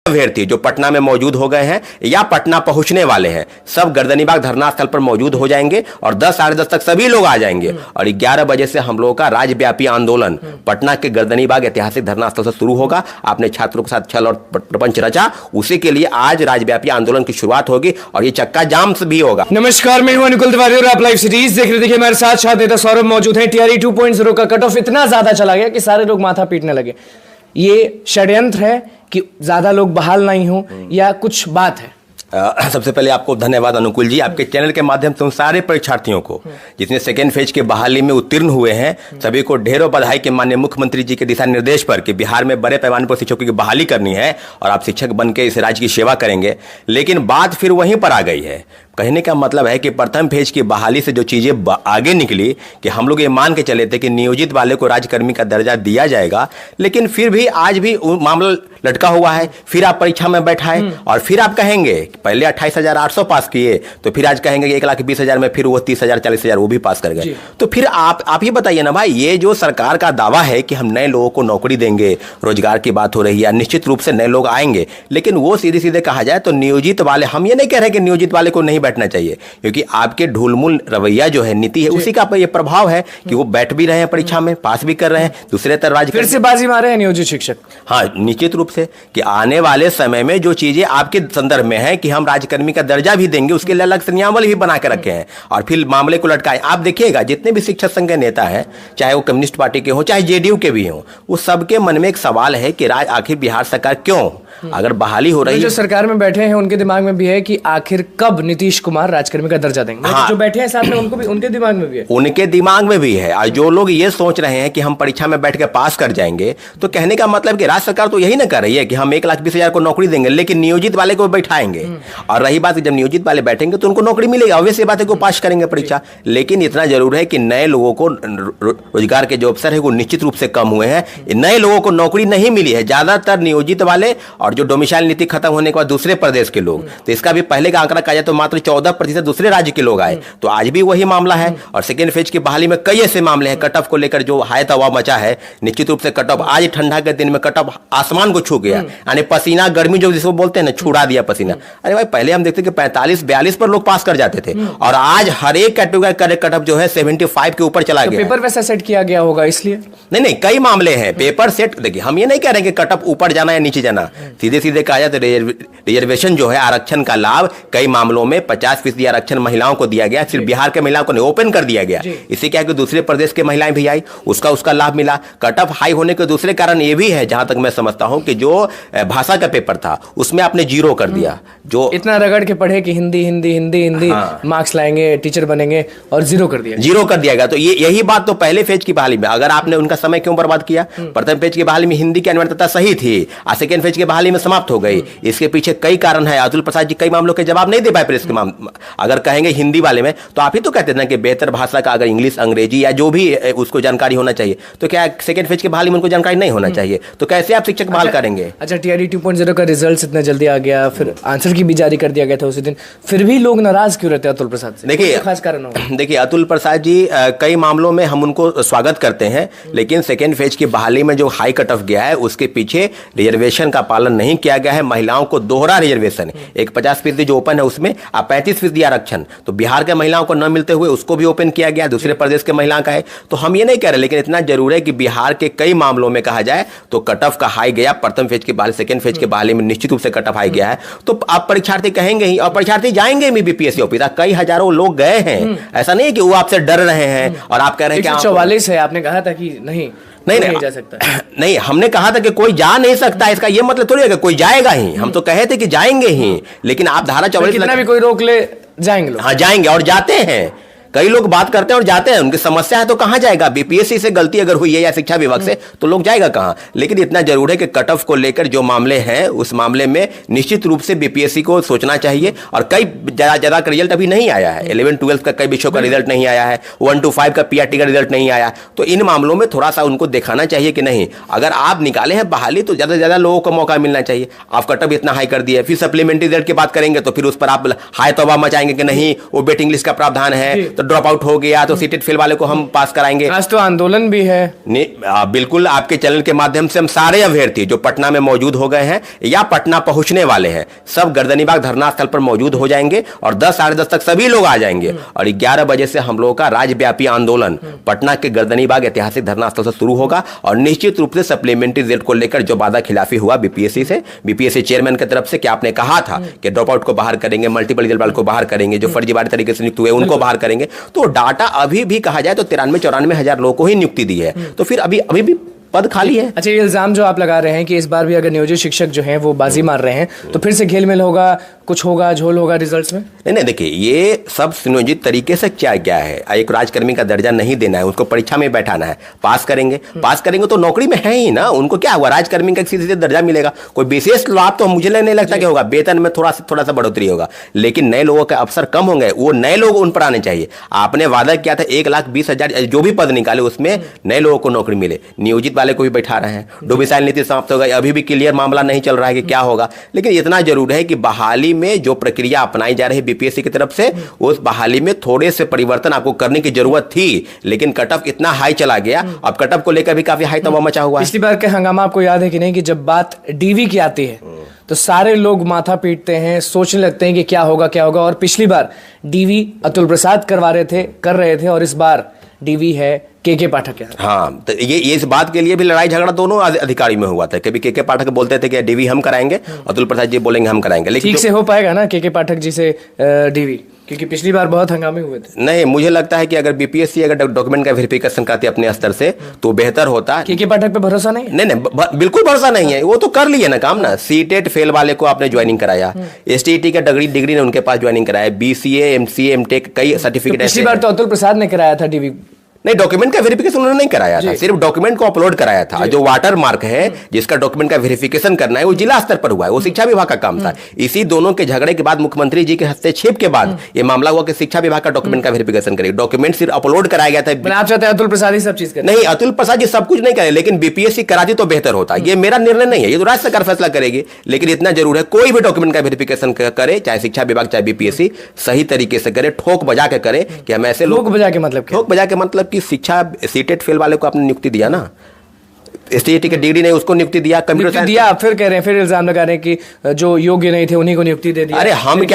अभ्यर्थी जो पटना में मौजूद हो गए हैं या पटना पहुंचने वाले हैं, सब गर्दनीबाग धरना स्थल पर मौजूद हो जाएंगे और 10 साढ़े 10 तक सभी लोग आ जाएंगे और 11 बजे से हम लोगों का राज्यव्यापी आंदोलन पटना के गर्दनीबाग ऐतिहासिक धरना स्थल से शुरू होगा। आपने छात्रों के साथ छल और प्रपंच रचा, उसी के लिए आज राज्यव्यापी आंदोलन की शुरुआत होगी और ये चक्का जाम से भी होगा। नमस्कार, मैं हूं अनुकुल तिवारी और आप लाइव सिटीज देख रहे थे। हमारे साथ नेता सौरभ मौजूद हैं। टीआरई 2.0 का कट ऑफ इतना ज्यादा चला गया कि सारे लोग माथा पीटने लगे। ये षड्यंत्र है कि ज्यादा लोग बहाल नहीं हो या कुछ बात है? सबसे पहले आपको धन्यवाद अनुकुल जी, आपके चैनल के माध्यम से उन सारे परीक्षार्थियों को जिसने सेकेंड फेज के बहाली में उत्तीर्ण हुए हैं, सभी को ढेरों बधाई के माननीय मुख्यमंत्री जी के दिशा निर्देश पर कि बिहार में बड़े पैमाने पर शिक्षकों की बहाली करनी है और आप शिक्षक बन के इस राज्य की सेवा करेंगे। लेकिन बात फिर वहीं पर आ गई है। कहने का मतलब है कि प्रथम फेज की बहाली से जो चीजें आगे निकली कि हम लोग ये मान के चले थे कि नियोजित वाले को राज्यकर्मी का दर्जा दिया जाएगा, लेकिन फिर भी आज भी मामला लटका हुआ है। फिर आप परीक्षा में बैठाए और फिर आप कहेंगे पहले 28,800 पास किए, तो फिर आज कहेंगे 1,20,000 में फिर वो 30,000 40,000 वो भी पास कर गए। तो फिर आप ही बताइए ना भाई, ये जो सरकार का दावा है कि हम नए लोगों को नौकरी देंगे, रोजगार की बात हो रही है, निश्चित रूप से नए लोग आएंगे, लेकिन वो सीधे सीधे कहा जाए तो नियोजित वाले, हम ये नहीं कह रहे कि नियोजित वाले को नहीं बैठना चाहिए, क्योंकि आपके ढूलमूल रवैया जो है, नीति है, उसी का ये प्रभाव है कि वो बैठ भी रहे हैं परीक्षा में, पास भी कर रहे हैं, दूसरे तरह फिर से बाजी मारे हैं नियोजित शिक्षक। हाँ, निश्चित रूप से कि आने वाले समय में जो चीजें आपके संदर्भ में है कि हम राज्यकर्मी का दर्जा भी देंगे, उसके लिए अलग से नियमावली भी बना के रखे हैं और फिर मामले को लटकाए। आप देखिएगा जितने भी शिक्षक संघ के नेता हैं, चाहे वो कम्युनिस्ट पार्टी के हो चाहे जेडीयू के भी हो, वो सबके मन में एक सवाल है कि आखिर बिहार सरकार क्यों, अगर बहाली हो रही है, जो सरकार में बैठे हैं उनके दिमाग में भी है कि आखिर कब नीतीश कुमार राज्यकर्मी का दर्जा देंगे। हाँ, जो बैठे हैं साथ में उनको भी, उनके दिमाग में भी है, उनके दिमाग में भी है। और जो लोग ये सोच रहे हैं कि हम परीक्षा में बैठ के पास कर जाएंगे, तो कहने का मतलब कि राज्य सरकार तो यही ना कर रही है कि हम 1,20,000 को नौकरी देंगे, लेकिन नियोजित वाले को बैठाएंगे। और रही बात जब नियोजित वाले बैठेंगे तो उनको नौकरी मिलेगी, ऑब्वियस बात है कि वो पास करेंगे परीक्षा। लेकिन इतना जरूर है कि नए लोगों को रोजगार के जो अवसर है वो निश्चित रूप से कम हुए हैं, नए लोगों को नौकरी नहीं मिली है, ज्यादातर नियोजित वाले और जो डोमिसाइल नीति खत्म होने के बाद दूसरे प्रदेश के लोग। तो इसका भी पहले का आंकड़ा कहा जाए तो मात्र 14% दूसरे राज्य के लोग आए। तो आज भी वही मामला है और सेकेंड फेज की बहाली में कई ऐसे मामले हैं कट ऑफ को लेकर जो हाय तबाह मचा है। निश्चित रूप से कट ऑफ आज ठंडा के दिन में कट ऑफ आसमान को छू गया, यानी पसीना गर्मी जो जिसको बोलते हैं ना, छुड़ा दिया पसीना। अरे भाई, पहले हम देखते कि 45-42 पर लोग पास कर जाते थे और आज हर एक कैटेगरी का कट ऑफ जो है 75 के ऊपर चला गया। पेपर वैसा सेट किया गया होगा इसलिए? नहीं, कई मामले हैं पेपर सेट। देखिए, हम ये नहीं कह रहे कि कट ऑफ ऊपर जाना या नीचे जाना, सीधे सीधे कहा जाए तो रिजर्वेशन जो है, आरक्षण का लाभ कई मामलों में 50% आरक्षण महिलाओं को दिया गया, सिर्फ बिहार के महिलाओं को नहीं, ओपन कर दिया गया। इससे क्या है कि दूसरे प्रदेश के महिलाएं भी आई, उसका लाभ मिला। कट ऑफ हाई होने के दूसरे कारण ये भी है, जहां तक मैं समझता हूं, कि जो भाषा का पेपर था उसमें आपने 0 कर दिया। जो इतना रगड़ के पढ़े कि हिंदी हिंदी हिंदी हिंदी मार्क्स लाएंगे, टीचर बनेंगे, और 0 कर दिया गया। तो यही बात तो पहले फेज की बहाली में, अगर आपने उनका समय क्यों बर्बाद किया? प्रथम फेज की बहाली में हिंदी की अनिवार्यता सही थी, सेकेंड फेज की बहाली में समाप्त हो गई। इसके पीछे कई कारण है। अतुल प्रसाद जी कई मामलों के जवाब नहीं दे पाए प्रेस के अगर कहेंगे हिंदी वाले में, तो आप ही तो कहते थे ना कि बेहतर भाषा का अगर इंग्लिश, अंग्रेजी या जो भी उसको जानकारी होना चाहिए, तो क्या सेकंड फेज की बहाली में उनको जानकारी नहीं होना चाहिए? तो कैसे आप शिक्षक बहाल करेंगे? अच्छा, टीआरई 2.0 का रिजल्ट इतना जल्दी आ गया, फिर आंसर की भी जारी कर दिया गया था उसी दिन, फिर भी लोग नाराज क्यों रहते हैं अतुल प्रसाद से? देखिए, खास कारण होगा। देखिए, अतुल प्रसाद जी कई मामलों में हम उनको स्वागत करते हैं, लेकिन सेकेंड फेज की बहाली में जो हाई कट ऑफ गया है उसके पीछे रिजर्वेशन का पालन नहीं किया गया है। महिलाओं को दोहरा रिजर्वेशन, एक 50% जो ओपन है उसमें 35% आरक्षण, तो बिहार के महिलाओं को न मिलते हुए उसको भी ओपन किया गया, दूसरे प्रदेश के महिलाओं का है। तो हम ये नहीं कह रहे, लेकिन इतना जरूर है कि बिहार के कई मामलों में कहा जाए तो कट ऑफ का हाई गया। प्रथम फेज की बहाली, सेकेंड फेज की बहाली में निश्चित रूप से कट ऑफ हाई गया है। तो आप परीक्षार्थी कहेंगे ही, और परीक्षार्थी जाएंगे भी बीपीएससी ऑफिस, कई हजारों लोग गए हैं। ऐसा नहीं है कि वो आपसे डर रहे हैं और आप कह रहे हैं कि 144 है, आपने कहा था कि नहीं जा सकता। नहीं, हमने कहा था कि कोई जा नहीं सकता, इसका ये मतलब थोड़ी है कि कोई जाएगा ही। हम तो कहे थे कि जाएंगे ही, लेकिन आप धारा 44 कितना भी कोई रोक ले, जाएंगे लोग। हाँ, जाएंगे और जाते हैं। कई लोग बात करते हैं और जाते हैं, उनकी समस्या है तो कहां जाएगा? बीपीएससी से गलती अगर हुई है या शिक्षा विभाग से, तो लोग जाएगा कहां? लेकिन इतना जरूर है कि कट ऑफ को लेकर जो मामले हैं, उस मामले में निश्चित रूप से बीपीएससी को सोचना चाहिए। और कई ज्यादा का रिजल्ट अभी नहीं आया है, 11-12 का कई विषयों का रिजल्ट नहीं आया है, 1 to 5 का पीआरटी का रिजल्ट नहीं आया। तो इन मामलों में थोड़ा सा उनको दिखाना चाहिए कि नहीं, अगर आप निकाले हैं बहाली तो ज्यादा से ज्यादा लोगों को मौका मिलना चाहिए। आप कट ऑफ इतना हाई कर दिए, फिर सप्लीमेंट्री रिजल्ट की बात करेंगे तो फिर उस पर आप हाई तौबा मचाएंगे कि नहीं वो वेटिंग लिस्ट का प्रावधान है, तो ड्रॉप आउट हो गया तो सीटेट फेल वाले को हम पास कराएंगे। आज तो आंदोलन भी है। बिल्कुल, आपके चैनल के माध्यम से हम सारे अभ्यर्थी जो पटना में मौजूद हो गए हैं या पटना पहुंचने वाले हैं, सब गर्दनीबाग धरना स्थल पर मौजूद हो जाएंगे और 10 साढ़े 10 तक सभी लोग आ जाएंगे और 11 बजे से हम लोगों का राज्यव्यापी आंदोलन पटना के गर्दनीबाग ऐतिहासिक धरना स्थल से शुरू होगा। और निश्चित रूप से सप्लीमेंट्री जेड को लेकर जो वादा खिलाफी हुआ बीपीएससी से, बीपीएससी चेयरमैन की तरफ से कि आपने कहा था कि ड्रॉप आउट को बाहर करेंगे, मल्टीपल रिजल्ट वाले को बाहर करेंगे, जो फर्जीवाड़े तरीके से नियुक्त हुए उनको बाहर करेंगे, तो डाटा अभी भी कहा जाए तो 93-94 हजार लोगों को ही नियुक्ति दी है, तो फिर अभी भी पद खाली है। अच्छा, ये इल्जाम जो आप लगा रहे हैं कि इस बार भी अगर नियोजित शिक्षक जो हैं वो बाजी मार रहे हैं तो फिर से घेलमेल होगा, कुछ होगा, झोल होगा रिजल्ट्स में? नहीं, देखिए ये सब सुनियोजित तरीके से क्या है, एक राजकर्मी का दर्जा नहीं देना है, उसको परीक्षा में बैठाना है, पास करेंगे तो नौकरी में है ही ना, उनको क्या हुआ, राजकर्मी का सीधे दर्जा मिलेगा, कोई विशेष लाभ तो मुझे नहीं लगता कि होगा, वेतन में थोड़ा सा बढ़ोतरी होगा, लेकिन नए लोगों के अवसर कम होंगे, वो नए लोग उन पर आने चाहिए। आपने वादा किया था 1,20,000 जो भी पद निकाले उसमें नए लोगों को नौकरी मिले, नियोजित वाले को भी बैठा रहे हैं, डोमिसाइल नीति समाप्त हो गई, अभी भी क्लियर मामला नहीं चल रहा है कि क्या होगा, लेकिन इतना जरूर है कि बहाली में जो प्रक्रिया अपनाई जा रही है बीपीएससी की तरफ से, उस बहाली में थोड़े से परिवर्तन आपको करने की जरूरत थी, लेकिन कटऑफ इतना हाई चला गया, अब कटऑफ को लेकर भी काफी हाई तबाह मचा हुआ है। पिछली बार का हंगामा आपको याद है कि नहीं, कि जब बात डीवी की आती है तो सारे लोग माथा पीटते हैं, सोचने लगते हैं कि क्या होगा, और पिछली बार डीवी अतुल प्रसाद कर रहे थे और इस बार डीवी है के पाठक। हाँ, तो ये इस बात के लिए भी लड़ाई झगड़ा दोनों अधिकारी में हुआ था। कभी के पाठक बोलते थे कि डीवी हम कराएंगे, अतुल प्रसाद जी बोलेंगे हम कराएंगे, लेकिन ठीक से हो पाएगा ना के पाठक जी से डीवी? क्योंकि पिछली बार बहुत हंगामे हुए थे। नहीं, मुझे लगता है कि अगर बीपीएससी अगर डॉक्यूमेंट का वेरिफिकेशन करती है अपने स्तर से तो बेहतर होता। के पाठक पे भरोसा नहीं? नहीं, बिल्कुल भरोसा नहीं है, वो तो कर लिए ना काम ना। सीटेट फेल वाले को आपने ज्वाइनिंग कराया, एसटीईटी का डिग्री ने उनके पास ज्वाइनिंग कराया, बीसीए, एमसीए, एमटेक कई सर्टिफिकेट। पिछली बार तो अतुल प्रसाद ने कराया था डीवी। नहीं, डॉक्यूमेंट का वेरिफिकेशन उन्होंने नहीं कराया था, सिर्फ डॉक्यूमेंट को अपलोड कराया था। जो वाटर मार्क है जिसका डॉक्यूमेंट का वेरिफिकेशन करना है वो जिला स्तर पर हुआ है, वो शिक्षा विभाग का काम था। इसी दोनों के झगड़े के बाद मुख्यमंत्री जी के हस्तक्षेप के बाद ये मामला हुआ कि शिक्षा विभाग का डॉक्यूमेंट का वेरिफिकेशन करेगी। डॉक्यूमेंट सिर्फ अपलोड कराया गया था। आप चाहते हैं अतुल प्रसाद ही सब चीज करे? नहीं, अतुल प्रसाद जी सब कुछ नहीं करे, लेकिन बीपीएससी कराती तो बेहतर होता। ये मेरा निर्णय नहीं है, ये तो राज्य सरकार फैसला करेगी, लेकिन इतना जरूर है कोई भी डॉक्यूमेंट का वेरिफिकेशन करे, चाहे शिक्षा विभाग चाहे बीपीएससी, सही तरीके से करे, ठोक बजा के करे। कि हम ऐसे ठोक बजा के मतलब कि शिक्षा सीटेट फेल वाले को आपने नियुक्ति दिया ना, एसटीईटी के डिग्री नहीं उसको नियुक्ति दिया, कंप्यूटर दिया, फिर कह रहे हैं, फिर इल्जाम लगा रहे हैं कि जो योग्य नहीं थे उन्हीं को नियुक्ति दे दिया। अरे हम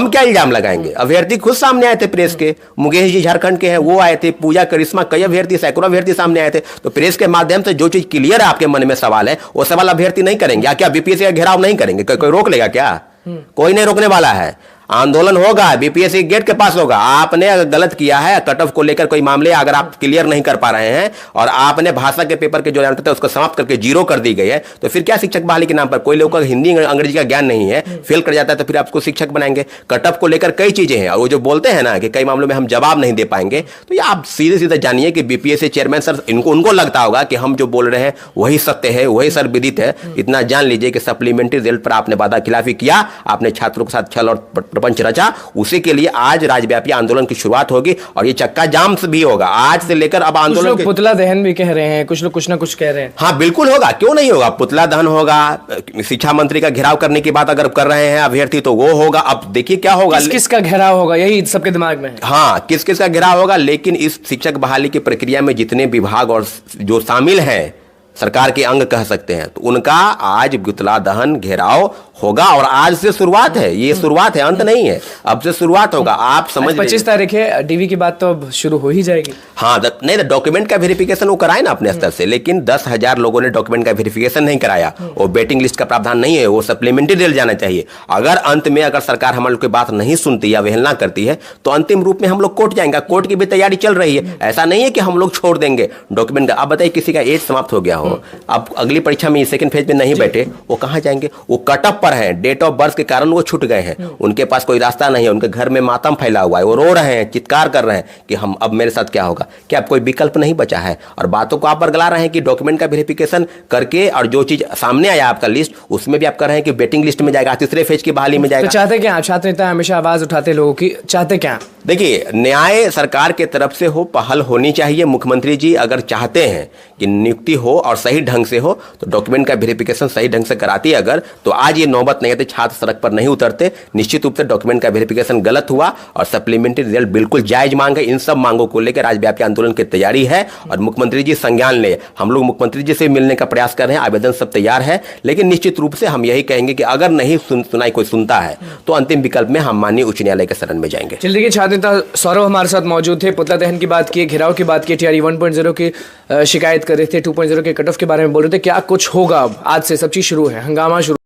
क्या इल्जाम लगाएंगे? अभ्यर्थी खुद सामने आए थे प्रेस के, मुकेश जी झारखंड के हैं, वो आए थे, पूजा करिश्मा, कई अभ्यर्थी, सैकड़ों अभ्यर्थी सामने आए थे। तो प्रेस के माध्यम से जो चीज क्लियर है आपके मन में सवाल है, वो सवाल अभ्यर्थी नहीं करेंगे क्या? बीपीएससी का घेराव नहीं करेंगे? कोई रोक लेगा क्या? कोई नहीं रोकने वाला है। आंदोलन होगा, बीपीएससी गेट के पास होगा। आपने अगर गलत किया है, कट ऑफ को लेकर कोई मामले अगर आप क्लियर नहीं कर पा रहे हैं और आपने भाषा के पेपर के जो जानते थे उसको समाप्त करके 0 कर दी गई है, तो फिर क्या शिक्षक बहाली के नाम पर? कोई लोग का हिंदी अंग्रेजी का ज्ञान नहीं है, फेल कर जाता है, तो फिर आपको शिक्षक बनाएंगे? कट ऑफ को लेकर कई चीजें हैं, और वो जो बोलते हैं ना कि कई मामलों में हम जवाब नहीं दे पाएंगे, तो ये आप सीधे सीधे जानिए कि बीपीएससी चेयरमैन सर उनको लगता होगा कि हम जो बोल रहे हैं वही सत्य है, वही सर विदित है। इतना जान लीजिए कि सप्लीमेंट्री रिजल्ट पर आपने वादा खिलाफी किया, आपने छात्रों के साथ छल और प्रपंच रचा। उसी के लिए आज राज्यव्यापी आंदोलन की शुरुआत होगी और ये चक्का जाम से भी होगा आज से लेकर अब आंदोलन। कुछ लोग पुतला दहन भी कह रहे हैं, कुछ लोग कुछ ना कुछ कह रहे हैं। हाँ बिल्कुल होगा, क्यों नहीं होगा? पुतला दहन होगा, शिक्षा मंत्री का घेराव करने की बात अगर कर रहे हैं अभ्यर्थी तो वो होगा। अब देखिए क्या होगा, किसका घेराव होगा, यही सबके दिमाग में है। हाँ, किस का घेराव होगा। लेकिन इस शिक्षक बहाली की प्रक्रिया में जितने विभाग और जो शामिल हैं, सरकार के अंग कह सकते हैं, तो उनका आज पुतला दहन घेराव होगा। और आज से शुरुआत है, ये शुरुआत है, अंत नहीं है, अब से शुरुआत होगा। आप समझ 25 तारीख है, डीवी की बात तो अब शुरू हो ही जाएगी। हाँ, नहीं तो डॉक्यूमेंट का वेरिफिकेशन वो कराए ना अपने स्तर से, लेकिन 10,000 लोगों ने डॉक्यूमेंट का वेरिफिकेशन नहीं कराया। वो वेटिंग लिस्ट का प्रावधान नहीं है, वो सप्लीमेंट्री रिजल्ट जाना चाहिए। अगर अंत में अगर सरकार हम लोग की बात नहीं सुनती या अवहेलना करती है तो अंतिम रूप में हम लोग कोर्ट जाएंगे। कोर्ट की भी तैयारी चल रही है, ऐसा नहीं है कि हम लोग छोड़ देंगे डॉक्यूमेंट का। अब बताइए किसी का एज समाप्त हो गया हो, अब अगली परीक्षा में सेकंड फेज में नहीं बैठे, वो कहाँ जाएंगे? वो कटअप पर है, डेट ऑफ बर्थ के कारण वो छूट गए हैं, उनके पास कोई रास्ता नहीं है, उनके घर में मातम फैला हुआ है, वो रो रहे हैं, चित्कार कर रहे हैं कि हम अब मेरे साथ क्या होगा। क्या अब कोई विकल्प नहीं बचा है? और बातों को आप बरगला रहे हैं कि डॉक्यूमेंट का वेरिफिकेशन करके और जो चीज सामने आया आपका लिस्ट, उसमें भी आप कर रहे हैं कि वेटिंग लिस्ट में जाएगा, तीसरे फेज की बहाली में जाएगा। तो चाहते क्या? छात्र नेता हमेशा आवाज उठाते लोगों की, चाहते क्या? देखिए, न्याय सरकार के तरफ से हो, पहल होनी चाहिए। मुख्यमंत्री जी अगर चाहते हैं कि नियुक्ति हो और सही ढंग से हो तो डॉक्यूमेंट का वेरिफिकेशन सही ढंग से कराती अगर, तो आज ये नौबत नहीं आती, छात्र सड़क पर नहीं उतरते। निश्चित रूप से डॉक्यूमेंट का वेरिफिकेशन गलत हुआ और सप्लीमेंट्री रिजल्ट बिल्कुल जायज मांग है। इन सब मांगों को लेकर राज्यव्यापी आंदोलन की तैयारी है और मुख्यमंत्री जी संज्ञान ले। हम लोग मुख्यमंत्री जी से मिलने का प्रयास कर रहे हैं, आवेदन सब तैयार है, लेकिन निश्चित रूप से हम यही कहेंगे कि अगर नहीं सुनाई कोई सुनता है तो अंतिम विकल्प में हम माननीय उच्च न्यायालय के शरण में जाएंगे। चलिए, देखिए, छात्र नेता सौरभ हमारे साथ मौजूद थे। पुतला दहन की बात की, घेराव की बात की, टीआरई 1.0 की शिकायत कर रहे थे, 2.0 के कट ऑफ के बारे में बोल रहे थे। क्या कुछ होगा? आज से सब चीज शुरू है, हंगामा शुरू